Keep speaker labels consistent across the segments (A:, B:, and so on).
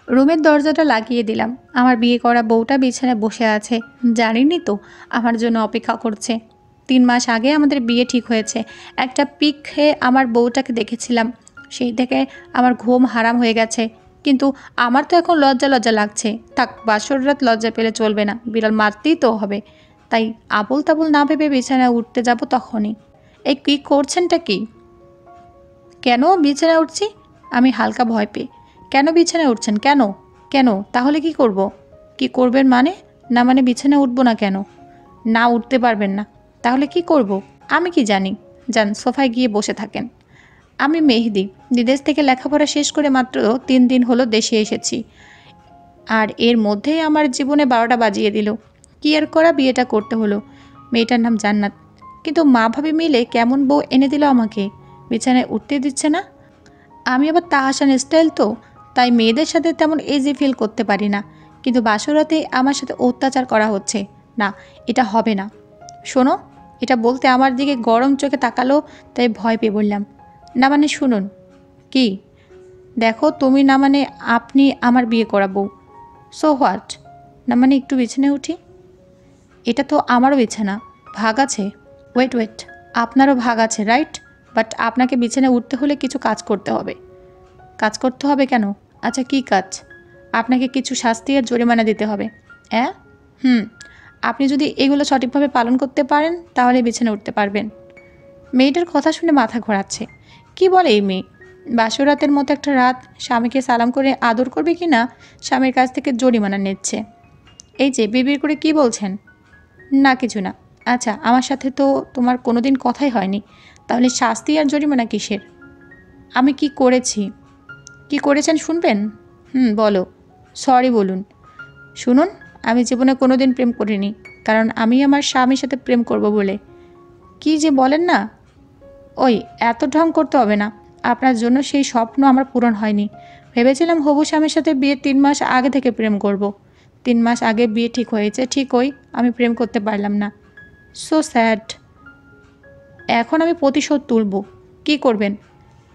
A: রুমের দরজাটা লাগিয়ে দিলাম। আমার বিয়ে করা বউটা বিছানায় বসে আছে, জানিনি তো আমার জন্য অপেক্ষা করছে। 3 মাস আগে আমাদের বিয়ে ঠিক হয়েছে। একটা পিকে আমার বউটাকে দেখেছিলাম, সেই থেকে আমার ঘুম হারাম হয়ে গেছে। কিন্তু আমার তো এখন লজ্জা লজ্জা লাগছে। থাক, বাসর রাত লজ্জা পেলে চলবে না, বিড়াল মারতেই তো হবে। তাই আবল তাবল না ভেবে বিছানায় উঠতে যাব তখনই। এই কী করছেনটা কি? কেন বিছানায় উঠছি? আমি হালকা ভয় পেয়ে। কেন বিছানায় উঠছেন? কেন? কেন? তাহলে কি করব? কি করবেন মানে? না মানে বিছানায় উঠবো না কেন? না উঠতে পারবেন না। তাহলে কি করব? আমি কি জানি? যান সোফায় গিয়ে বসে থাকেন। আমি মেহেদি, বিদেশ থেকে লেখাপড়া শেষ করে মাত্র 3 দিন হলো দেশে এসেছি। আর এর মধ্যেই আমার জীবনে 12টা বাজিয়ে দিল। কি আর করা, বিয়েটা করতে হলো। মেয়েটার নাম জান্নাত। কিন্তু মা ভাবি মিলে কেমন বউ এনে দিল আমাকে, বিছানায় উঠতে দিচ্ছে না। আমি আবার তাহাসান স্টাইল তো, তাই মেয়েদের সাথে তেমন ইজি ফিল করতে পারি না। কিন্তু বাসরাতে আমার সাথে অত্যাচার করা হচ্ছে। না, এটা হবে না। শোনো, এটা বলতে আমার দিকে গরম চোখে তাকালো, তাই ভয় পেয়ে বললাম, না মানে শুনুন। কি? দেখো, তুমি না মানে আপনি আমার বিয়ে করাবো। So what? না মানে একটু বিছানায় উঠি। এটা তো আমারও বিছানা, ভাগ আছে। ওয়েট ওয়েট, আপনারও ভাগ আছে রাইট? বাট আপনাকে বিছানায় উঠতে হলে কিছু কাজ করতে হবে। কাজ করতে হবে কেন? আচ্ছা, কী কাজ? আপনাকে কিছু শাস্তি আর জরিমানা দিতে হবে। হ্যাঁ? আপনি যদি এগুলো সঠিকভাবে পালন করতে পারেন তাহলে বিছানায় উঠতে পারবেন। মেয়েটার কথা শুনে মাথা ঘোরাচ্ছে। কি বলে এই মেয়ে? বাসরাতের মতো একটা রাত স্বামীকে সালাম করে আদর করবে কি না, স্বামীর কাছ থেকে জরিমানা নিচ্ছে। এই যে বিড়বিড় করে কি বলছেন? না কিছু না। আচ্ছা, আমার সাথে তো তোমার কোনোদিন কথাই হয়নি, তাহলে শাস্তি আর জরিমানা কিসের? আমি কি করেছি? কি করেছেন শুনবেন? বলো। সরি বলুন। শুনুন, আমি জীবনে কোনো দিন প্রেম করিনি, কারণ আমি আমার স্বামীর সাথে প্রেম করব বলে। কি যে বলেন না। ওই, এত ঢং করতে হবে না। আপনার জন্য সেই স্বপ্ন আমার পূরণ হয়নি। ভেবেছিলাম হবু স্বামীর সাথে বিয়ের 3 মাস আগে থেকে প্রেম করব। 3 মাস আগে বিয়ে ঠিক হয়েছে ঠিকই, আমি প্রেম করতে পারলাম না। So sad. এখন আমি প্রতিশোধ তুলব। কি করবেন?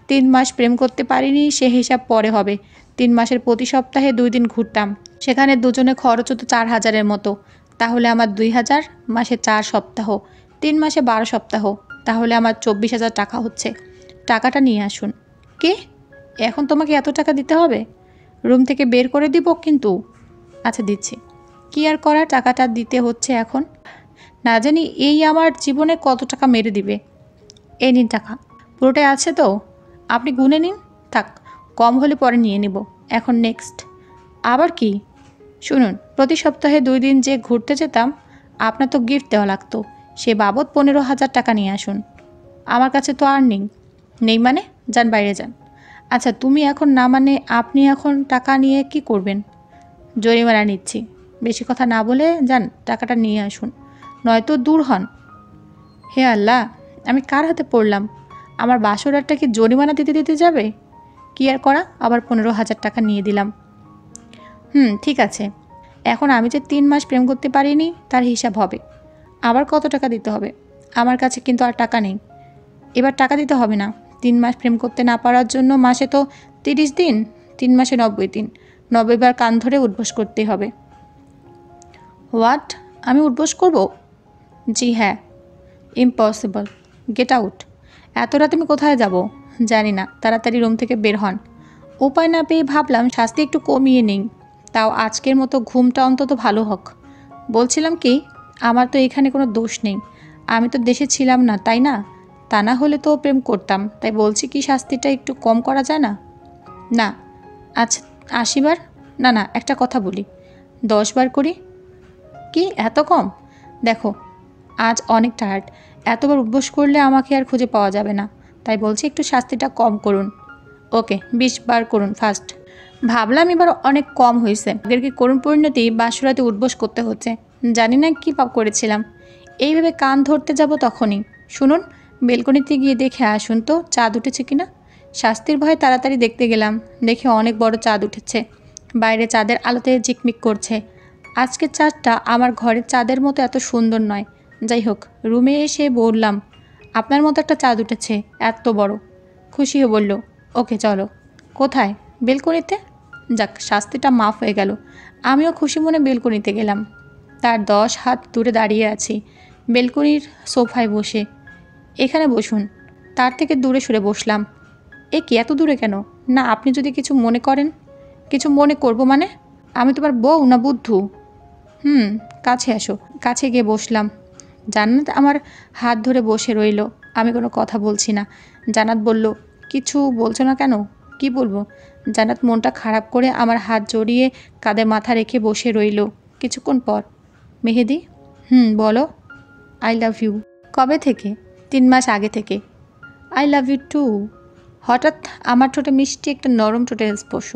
A: 3 মাস প্রেম করতে পারিনি, সে হিসাব পরে হবে। 3 মাসের প্রতি সপ্তাহে 2 দিন ঘুরতাম, সেখানে দুজনে খরচ হতো 4,000-এর মতো। তাহলে আমার 2,000, মাসে 4 সপ্তাহ, 3 মাসে 12 সপ্তাহ, তাহলে আমার 24,000 টাকা হচ্ছে। টাকাটা নিয়ে আসুন। কি? এখন তোমাকে এত টাকা দিতে হবে? রুম থেকে বের করে দিব কিন্তু। আচ্ছা দিচ্ছি। কি আর করা, টাকাটা দিতে হচ্ছে এখন। না জানি এই আমার জীবনে কত টাকা মেরে দিবে। এই নিন টাকা। পুরোটাই আছে তো? আপনি গুনে নিন। থাক, কম হলে পরে নিয়ে নেব। এখন নেক্সট। আবার কি? শুনুন, প্রতি সপ্তাহে 2 দিন যে ঘুরতে যেতাম, আপনার তো গিফট দেওয়া লাগতো, সে বাবদ 15,000 টাকা নিয়ে আসুন। আমার কাছে তো আর্নিং নেই মানে? যান বাইরে যান। আচ্ছা, তুমি এখন না মানে আপনি এখন টাকা নিয়ে কি করবেন? জরিমানা নিচ্ছি। বেশি কথা না বলে যান, টাকাটা নিয়ে আসুন, নয়তো দূর হন। হে আল্লাহ, আমি কার হাতে পড়লাম? আমার বাসরাতটা কি জরিমানা দিতে দিতে যাবে? কি আর করা, আবার 15,000 টাকা নিয়ে দিলাম। ঠিক আছে। এখন আমি যে 3 মাস প্রেম করতে পারিনি তার হিসাব হবে। আবার কত টাকা দিতে হবে? আমার কাছে কিন্তু আর টাকা নেই। এবার টাকা দিতে হবে না। 3 মাস প্রেম করতে না পারার জন্য মাসে তো 30 দিন, 3 মাসে 90 দিন, 90 বার কান ধরে উঠবোস করতে হবে। হোয়াট? আমি উঠবোস করব? জি হ্যাঁ। ইম্পসিবল। Get out. এত রাতে আমি কোথায় যাব? জানি না। তাড়াতাড়ি রুম থেকে বের হন। উপায় না পেয়ে ভাবলাম শাস্তি একটু কমিয়ে নেই, তাও আজকের মতো ঘুমটা অন্তত ভালো হোক। বলছিলাম কি, আমার তো এখানে কোনো দোষ নেই। আমি তো দেশে ছিলাম না, তাই না? তা না হলে তো প্রেম করতাম। তাই বলছি কি, শাস্তিটা একটু কম করা যায় না? না। আচ্ছা, 80 বার? না না, একটা কথা বলি, 10 বার করি। কি এত কম? দেখো, আজ অনেক টায়ার্ড, এতবার উঠবোস করলে আমাকে আর খুঁজে পাওয়া যাবে না। তাই বলছি একটু শাস্তিটা কম করুন। ওকে, 20 বার করুন ফার্স্ট। ভাবলাম এবার অনেক কম হয়েছে। এদেরকে করুণ পরিণতি বাসরাতে উঠবোস করতে হচ্ছে। জানি না কী পাপ করেছিলাম। এইভাবে কান ধরতে যাব তখনই শুনুন, বেলকনিতে গিয়ে দেখে আসুন তো চাঁদ উঠেছে কিনা। শাস্তির ভয়ে তাড়াতাড়ি দেখতে গেলাম, দেখে অনেক বড় চাঁদ উঠেছে। বাইরে চাঁদের আলোতে ঝিকমিক করছে। আজকের চাঁদটা আমার ঘরের চাঁদের মতো এত সুন্দর নয়। যাই হোক, রুমে এসে বললাম, আপনার মতো একটা চাঁদ উঠেছে, এত বড়। খুশিও বলল, ওকে চলো। কোথায়? বেলকনিতে। যাক, শাস্তিটা মাফ হয়ে গেল। আমিও খুশি মনে বেলকনিতে গেলাম। তার 10 হাত দূরে দাঁড়িয়ে আছি, বেলকনির সোফায় বসে। এখানে বসুন। তার থেকে দূরে সরে বসলাম। এ কি, এত দূরে কেন? না, আপনি যদি কিছু মনে করেন। কিছু মনে করব মানে? আমি তোমার বউ না বুদ্ধু? কাছে আসো। কাছে গিয়ে বসলাম। জান্নাত আমার হাত ধরে বসে রইল। আমি কোনো কথা বলছি না। জান্নাত বলল, কিছু বলছো না কেন? কি বলবো? জান্নাত মনটা খারাপ করে আমার হাত জড়িয়ে কাঁধে মাথা রেখে বসে রইল। কিছুক্ষণ পর, মেহেদি, বলো। I love you. কবে থেকে? 3 মাস আগে থেকে। I love you too. হঠাৎ আমার ঠোঁটে মিষ্টি একটা নরম ঠোঁটের স্পর্শ।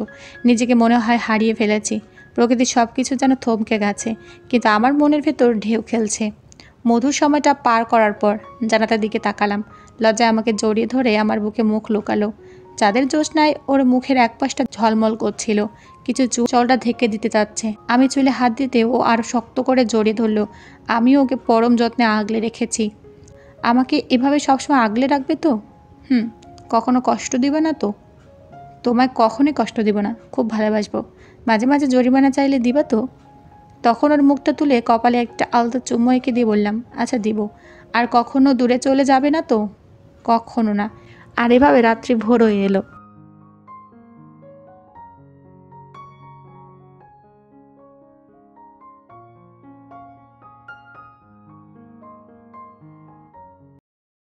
A: নিজেকে মনে হয় হারিয়ে ফেলেছি। প্রকৃতির সব কিছু যেন থমকে গেছে, কিন্তু আমার মনের ভেতর ঢেউ খেলছে। মধুর সময়টা পার করার পর জানাতার দিকে তাকালাম। লজ্জায় আমাকে জড়িয়ে ধরে আমার বুকে মুখ লুকালো। চাঁদের জ্যোৎস্নায় ওর মুখের এক পাশটা ঝলমল করছিল, কিছু চুলটা ঢেকে দিতে চাচ্ছে। আমি চুলে হাত দিতে ও আরও শক্ত করে জড়িয়ে ধরল। আমিও ওকে পরম যত্নে আগলে রেখেছি। আমাকে এভাবে সবসময় আগলে রাখবে তো? কখনো কষ্ট দিবে না তো? তোমায় কখনোই কষ্ট দিব না, খুব ভালোবাসবো। মাঝে মাঝে জরিমানা চাইলে দিবা তো? তখন ওর মুখটা তুলে কপালে একটা আলতো চুম্বো এঁকে দিয়ে বললাম, আচ্ছা দিব। আর কখনো দূরে চলে যাবে না তো? কখনো না। আর এভাবে রাত্রি ভোর হয়ে এলো।